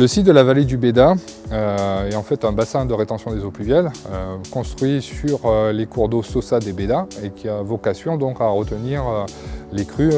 Le site de la vallée du Béda est en fait un bassin de rétention des eaux pluviales construit sur les cours d'eau Saussade et Béda et qui a vocation donc à retenir les crues,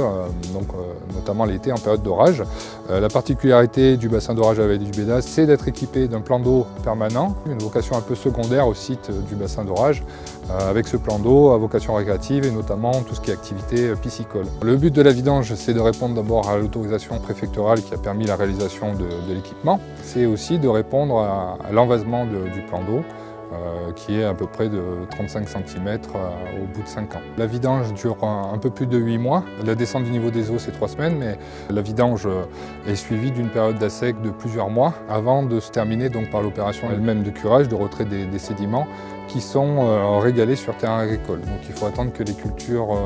notamment l'été en période d'orage. La particularité du bassin d'orage de la vallée du Béda, c'est d'être équipé d'un plan d'eau permanent, une vocation un peu secondaire au site du bassin d'orage, avec ce plan d'eau à vocation récréative et notamment tout ce qui est activité piscicole. Le but de la vidange, c'est de répondre d'abord à l'autorisation préfectorale qui a permis la réalisation de l'équipement. C'est aussi de répondre à l'envasement du plan d'eau, qui est à peu près de 35 cm au bout de 5 ans. La vidange dure un peu plus de 8 mois. La descente du niveau des eaux, c'est 3 semaines, mais la vidange est suivie d'une période d'assec de plusieurs mois avant de se terminer donc, par l'opération elle-même de curage, de retrait des sédiments qui sont régalés sur terrain agricole. Donc il faut attendre que les cultures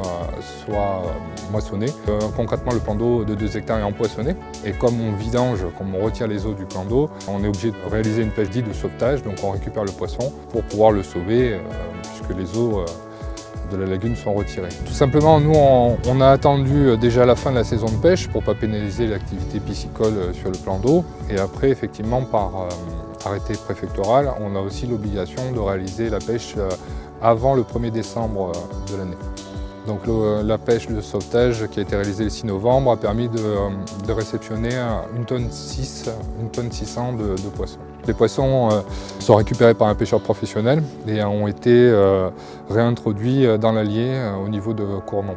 soient moissonnées. Concrètement, le plan d'eau de 2 hectares est empoissonné. Et comme on vidange, comme on retire les eaux du plan d'eau, on est obligé de réaliser une pêche dite de sauvetage. Donc on récupère le poisson pour pouvoir le sauver, puisque les eaux de la lagune sont retirées. Tout simplement, nous, on a attendu déjà la fin de la saison de pêche pour ne pas pénaliser l'activité piscicole sur le plan d'eau. Et après, effectivement, par arrêté préfectoral, on a aussi l'obligation de réaliser la pêche avant le 1er décembre de l'année. Donc la pêche de sauvetage qui a été réalisée le 6 novembre a permis de réceptionner 1,6 tonne de poissons. Les poissons sont récupérés par un pêcheur professionnel et ont été réintroduits dans l'Allier au niveau de Cournon.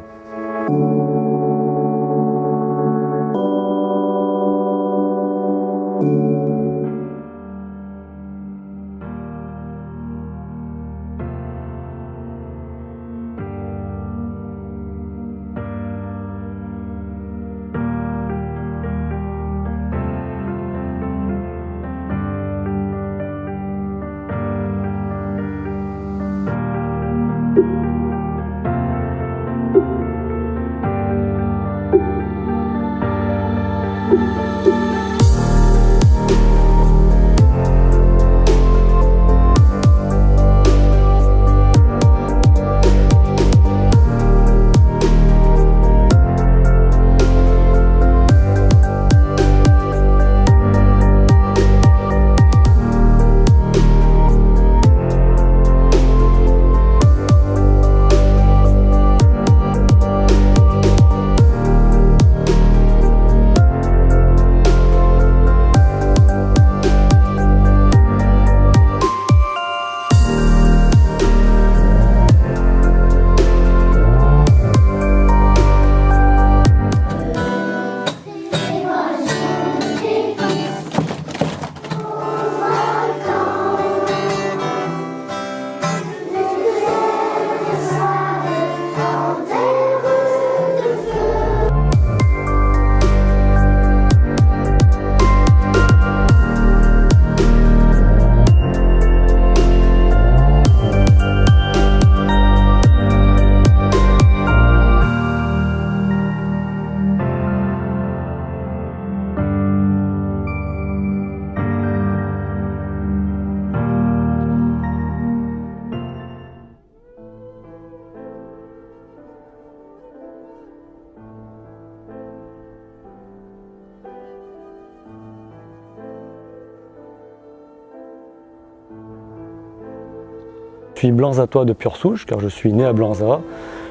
Je suis blanzatois de pure souche car je suis né à Blanza.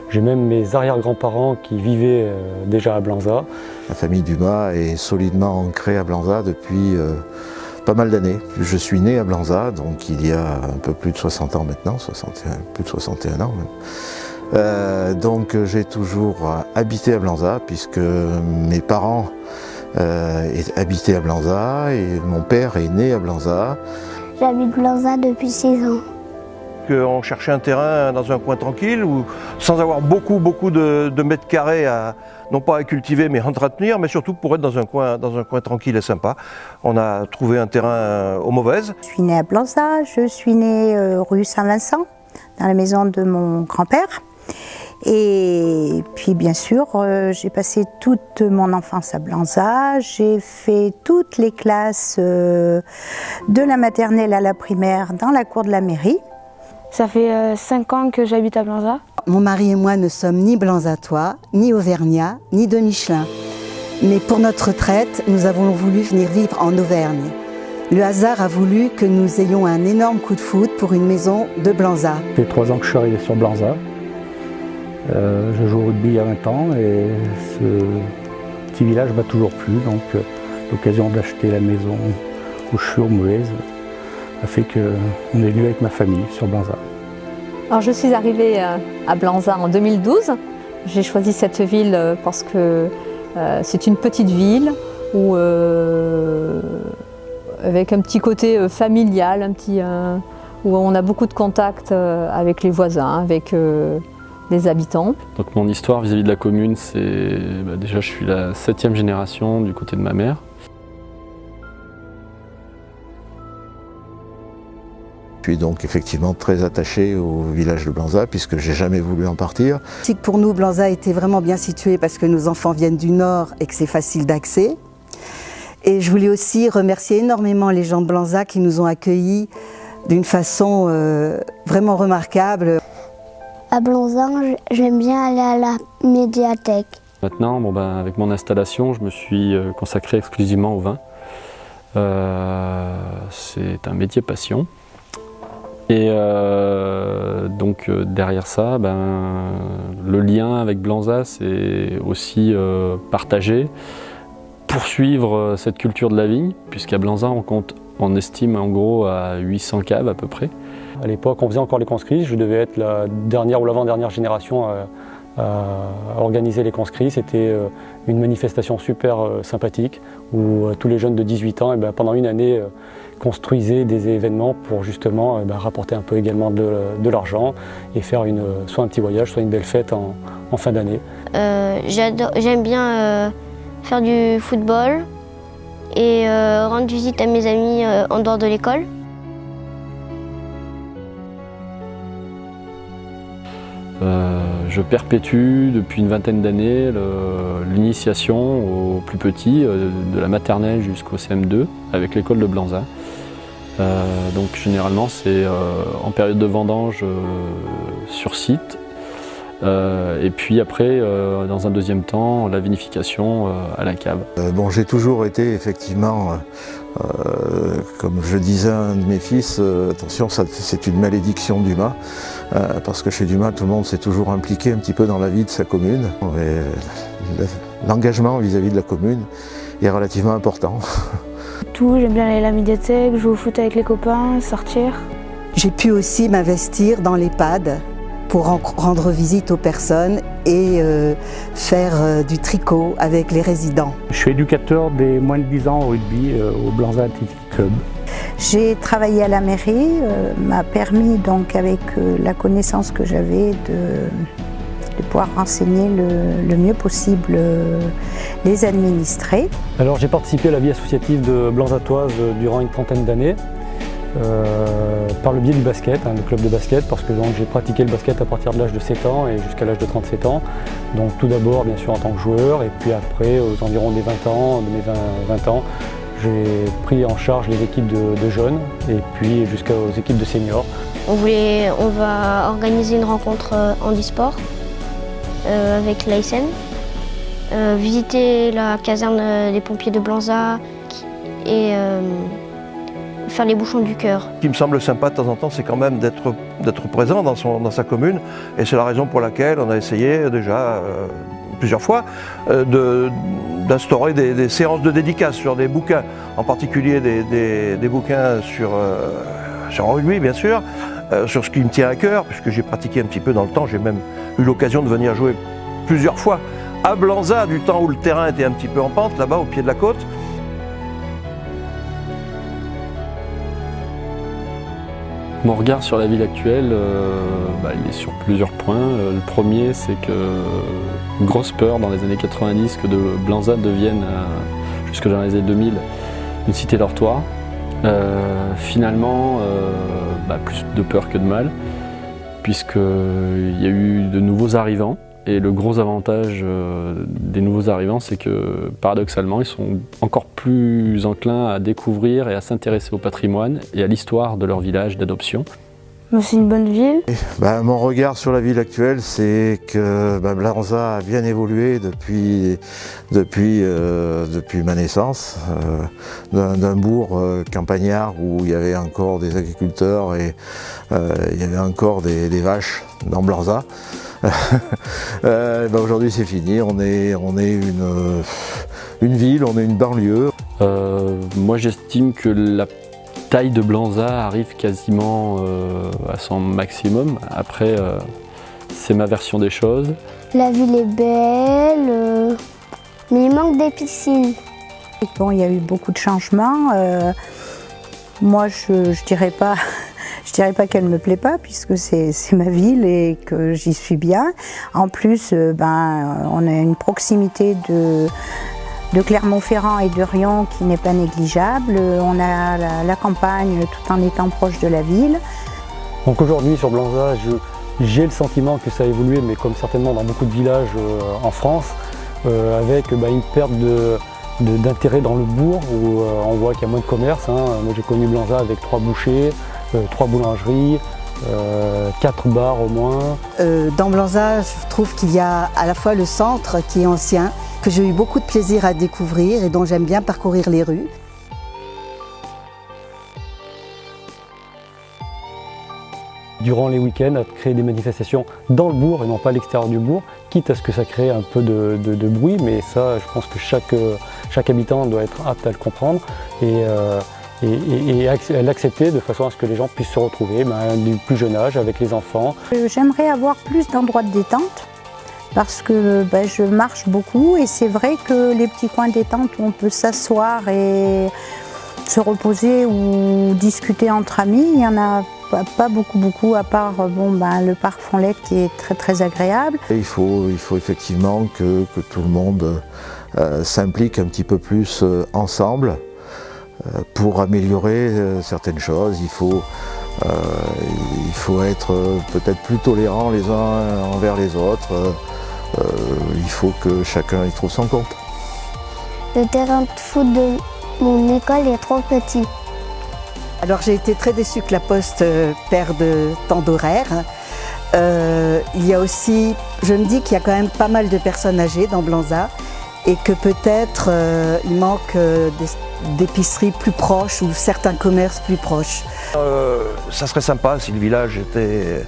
J'ai même mes arrière-grands-parents qui vivaient déjà à Blanza. La famille Dumas est solidement ancrée à Blanza depuis pas mal d'années. Je suis né à Blanza, donc il y a un peu plus de 60 ans maintenant, plus de 61 ans même. Donc j'ai toujours habité à Blanza puisque mes parents habitaient à Blanza et mon père est né à Blanza. J'habite Blanza depuis 6 ans. On cherchait un terrain dans un coin tranquille, où, sans avoir beaucoup de mètres carrés, non pas à cultiver mais à entretenir, mais surtout pour être dans un coin tranquille et sympa. On a trouvé un terrain aux Mauvaises. Je suis née à Blanza, je suis née rue Saint-Vincent, dans la maison de mon grand-père. Et puis bien sûr, j'ai passé toute mon enfance à Blanza, j'ai fait toutes les classes de la maternelle à la primaire dans la cour de la mairie. Ça fait 5 ans que j'habite à Blanza. Mon mari et moi ne sommes ni blanzatois, ni auvergnats, ni de Michelin. Mais pour notre retraite, nous avons voulu venir vivre en Auvergne. Le hasard a voulu que nous ayons un énorme coup de foudre pour une maison de Blanza. Ça fait 3 ans que je suis arrivé sur Blanza. Je joue au rugby il y a 20 ans et ce petit village m'a toujours plu. Donc l'occasion d'acheter la maison où je suis au Mouez a fait qu'on est venu avec ma famille sur Blanza. Alors je suis arrivée à Blanza en 2012. J'ai choisi cette ville parce que c'est une petite ville où, avec un petit côté familial, où on a beaucoup de contacts avec les voisins, avec les habitants. Donc mon histoire vis-à-vis de la commune, c'est déjà je suis la 7e génération du côté de ma mère. Je suis donc effectivement très attaché au village de Blanza puisque j'ai jamais voulu en partir. C'est que pour nous, Blanza était vraiment bien situé parce que nos enfants viennent du nord et que c'est facile d'accès. Et je voulais aussi remercier énormément les gens de Blanza qui nous ont accueillis d'une façon vraiment remarquable. À Blanza, j'aime bien aller à la médiathèque. Maintenant, avec mon installation, je me suis consacré exclusivement au vin. C'est un métier passion. Et donc derrière ça, le lien avec Blanza, c'est aussi partager, poursuivre cette culture de la vigne, puisqu'à Blanza, on estime en gros à 800 caves à peu près. À l'époque, on faisait encore les conscrits. Je devais être la dernière ou l'avant-dernière génération à organiser les conscrits. C'était une manifestation super sympathique où tous les jeunes de 18 ans, pendant une année, construisaient des événements pour justement rapporter un peu également de l'argent et faire soit un petit voyage, soit une belle fête en fin d'année. J'aime bien faire du football et rendre visite à mes amis en dehors de l'école. Je perpétue depuis une vingtaine d'années l'initiation aux plus petits, de la maternelle jusqu'au CM2, avec l'école de Blanza. Donc généralement c'est en période de vendange sur site, et puis après dans un deuxième temps la vinification à la cave. J'ai toujours été effectivement, comme je disais à un de mes fils, attention, c'est une malédiction d'Uma, parce que chez Dumas tout le monde s'est toujours impliqué un petit peu dans la vie de sa commune. L'engagement vis-à-vis de la commune est relativement important. J'aime bien aller à la médiathèque, jouer au foot avec les copains, sortir. J'ai pu aussi m'investir dans l'EHPAD pour rendre visite aux personnes et faire du tricot avec les résidents. Je suis éducateur des moins de 10 ans au rugby au Blanza Athletic Club. J'ai travaillé à la mairie, m'a permis donc avec la connaissance que j'avais de pouvoir renseigner le mieux possible les administrés. Alors j'ai participé à la vie associative de Blanzatoise durant une trentaine d'années par le biais du basket, le club de basket, parce que j'ai pratiqué le basket à partir de l'âge de 7 ans et jusqu'à l'âge de 37 ans. Donc tout d'abord bien sûr en tant que joueur et puis après aux environs des 20 ans, de mes 20 ans, j'ai pris en charge les équipes de jeunes et puis jusqu'aux équipes de seniors. On va organiser une rencontre handisport avec l'ASN, visiter la caserne des pompiers de Blanza et faire les bouchons du cœur. Ce qui me semble sympa de temps en temps, c'est quand même d'être présent dans sa commune, et c'est la raison pour laquelle on a essayé déjà plusieurs fois d'instaurer des séances de dédicaces sur des bouquins, en particulier des bouquins sur le rugby bien sûr, sur ce qui me tient à cœur, puisque j'ai pratiqué un petit peu dans le temps, j'ai même eu l'occasion de venir jouer plusieurs fois à Blanza, du temps où le terrain était un petit peu en pente, là-bas au pied de la côte. Mon regard sur la ville actuelle, il est sur plusieurs points. Le premier, c'est que une grosse peur dans les années 90 que Blanza devienne, jusque dans les années 2000, une cité dortoir. Finalement, plus de peur que de mal, puisqu'il y a eu de nouveaux arrivants. Et le gros avantage des nouveaux arrivants, c'est que paradoxalement, ils sont encore plus enclins à découvrir et à s'intéresser au patrimoine et à l'histoire de leur village d'adoption. C'est une bonne ville. Mon regard sur la ville actuelle, c'est que Blanza a bien évolué depuis ma naissance. D'un bourg campagnard où il y avait encore des agriculteurs et il y avait encore des vaches dans Blanza. Aujourd'hui c'est fini, on est une ville, on est une banlieue. Moi j'estime que la taille de Blanza arrive quasiment à son maximum. Après, c'est ma version des choses. La ville est belle, mais il manque des piscines. Bon, il y a eu beaucoup de changements. Moi, je dirais pas qu'elle ne me plaît pas, puisque c'est ma ville et que j'y suis bien. En plus, on a une proximité de Clermont-Ferrand et de Riom qui n'est pas négligeable. On a la campagne tout en étant proche de la ville. Donc aujourd'hui sur Blanza, j'ai le sentiment que ça a évolué, mais comme certainement dans beaucoup de villages en France, avec une perte d'intérêt dans le bourg, où on voit qu'il y a moins de commerce. Moi j'ai connu Blanza avec 3 bouchers, 3 boulangeries, 4 bars au moins. Dans Blanza, je trouve qu'il y a à la fois le centre qui est ancien, que j'ai eu beaucoup de plaisir à découvrir et dont j'aime bien parcourir les rues. Durant les week-ends, à créer des manifestations dans le bourg et non pas à l'extérieur du bourg, quitte à ce que ça crée un peu de bruit, mais ça, je pense que chaque habitant doit être apte à le comprendre et l'accepter de façon à ce que les gens puissent se retrouver du plus jeune âge avec les enfants. J'aimerais avoir plus d'endroits de détente, parce que je marche beaucoup et c'est vrai que les petits coins de détente où on peut s'asseoir et se reposer ou discuter entre amis, il n'y en a pas beaucoup à part le parc Fonlec qui est très très agréable. Et il faut effectivement que tout le monde s'implique un petit peu plus ensemble pour améliorer certaines choses. Il faut être peut-être plus tolérant les uns envers les autres. Il faut que chacun y trouve son compte. Le terrain de foot de mon école est trop petit. Alors j'ai été très déçue que la Poste perde tant d'horaires. Il y a aussi, je me dis qu'il y a quand même pas mal de personnes âgées dans Blanza et que peut-être il manque d'épiceries plus proches ou certains commerces plus proches. Ça serait sympa si le village était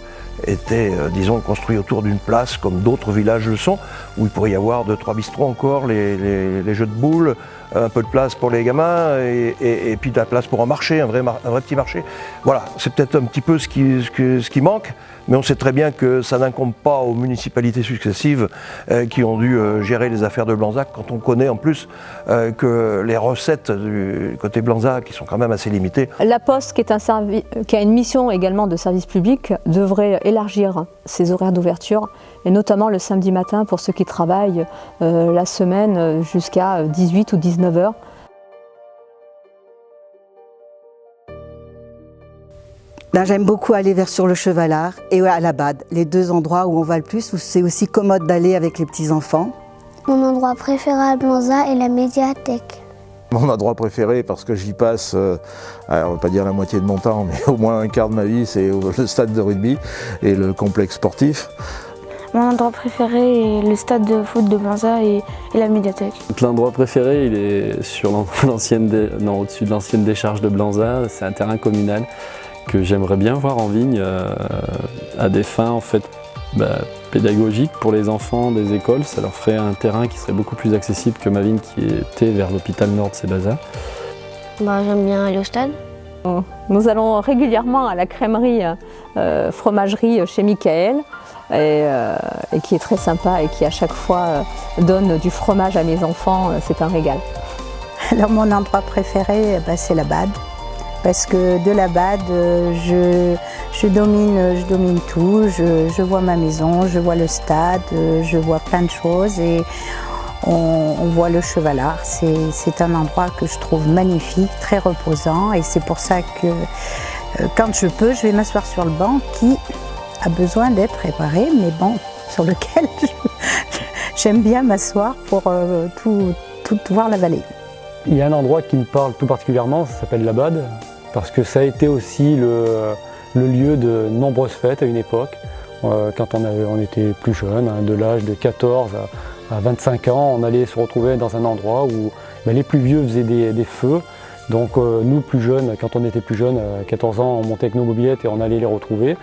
disons, construit autour d'une place comme d'autres villages le sont, où il pourrait y avoir 2-3 bistrots encore, les jeux de boules, un peu de place pour les gamins et puis de la place pour un marché, un vrai petit marché. Voilà, c'est peut-être un petit peu ce qui manque, mais on sait très bien que ça n'incombe pas aux municipalités successives qui ont dû gérer les affaires de Blanza, quand on connaît en plus que les recettes du côté Blanza, qui sont quand même assez limitées. La Poste, qui a une mission également de service public, devrait élargir ses horaires d'ouverture, et notamment le samedi matin pour ceux qui travaillent la semaine jusqu'à 18 ou 19 heures. J'aime beaucoup aller vers sur le Chevalard et à la Bade, les 2 endroits où on va le plus, où c'est aussi commode d'aller avec les petits-enfants. Mon endroit préféré à Blanza est la médiathèque. Mon endroit préféré, parce que j'y passe, on ne va pas dire la moitié de mon temps, mais au moins un quart de ma vie, c'est le stade de rugby et le complexe sportif. Mon endroit préféré est le stade de foot de Blanza et la médiathèque. L'endroit préféré, il est sur au-dessus de l'ancienne décharge de Blanza. C'est un terrain communal que j'aimerais bien voir en vigne à des fins en fait pédagogiques pour les enfants des écoles. Ça leur ferait un terrain qui serait beaucoup plus accessible que ma vigne qui était vers l'hôpital Nord de Sébaza. J'aime bien aller au stade. Nous allons régulièrement à la crèmerie fromagerie chez Michael et qui est très sympa et qui à chaque fois donne du fromage à mes enfants. C'est un régal. Alors mon endroit préféré, c'est la Bade. Parce que de la Bade, je domine tout, je vois ma maison, je vois le stade, je vois plein de choses et on voit le Chevalard. C'est un endroit que je trouve magnifique, très reposant et c'est pour ça que quand je peux, je vais m'asseoir sur le banc qui a besoin d'être réparé, mais bon, sur lequel j'aime bien m'asseoir pour tout voir la vallée. Il y a un endroit qui me parle tout particulièrement, ça s'appelle la Bade, parce que ça a été aussi le lieu de nombreuses fêtes à une époque. Quand on était plus jeune, de l'âge de 14 à 25 ans, on allait se retrouver dans un endroit où les plus vieux faisaient des feux. Donc nous, plus jeunes, quand on était plus jeunes, à 14 ans, on montait avec nos mobylettes et on allait les retrouver.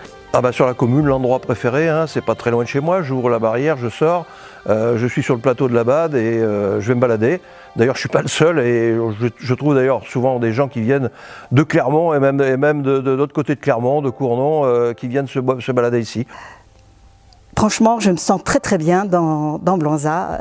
Sur la commune, l'endroit préféré, c'est pas très loin de chez moi. J'ouvre la barrière, je sors, je suis sur le plateau de la Bade et je vais me balader. D'ailleurs, je suis pas le seul et je trouve d'ailleurs souvent des gens qui viennent de Clermont et même de l'autre côté de Clermont, de Cournon, qui viennent se balader ici. Franchement, je me sens très très bien dans Blanza.